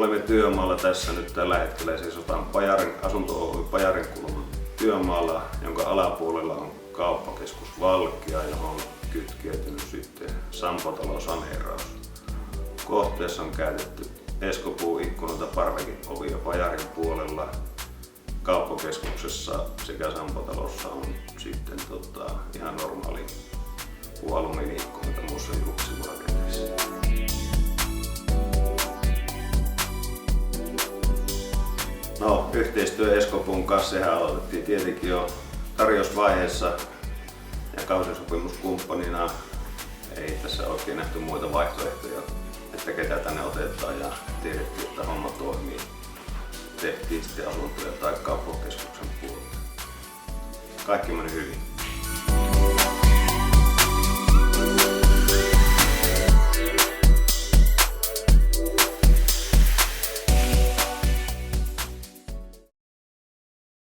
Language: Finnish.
Olemme työmaalla tässä nyt tällä hetkellä, siis otan Asunto Oy Pajarinkulman työmaalla, jonka alapuolella on kauppakeskus Valkia, johon on kytkeytynyt sitten Sampo-talon saneeraus. Kohteessa on käytetty eskopuuikkunoita, parvekeovia Pajarin puolella. Kauppakeskuksessa sekä Sampo-talossa on sitten ihan normaali alumiiniikkunoita muussa julkisivurakenteissa. No, yhteistyö Eskopun kanssa sehän aloitettiin tietenkin jo tarjousvaiheessa ja kausisopimuskumppanina ei tässä oikein nähty muita vaihtoehtoja, että ketä tänne otetaan, ja tiedettiin, että homma toimii. Tehtiin sitten asuntoja tai kauppakeskuksen puolella. Kaikki meni hyvin.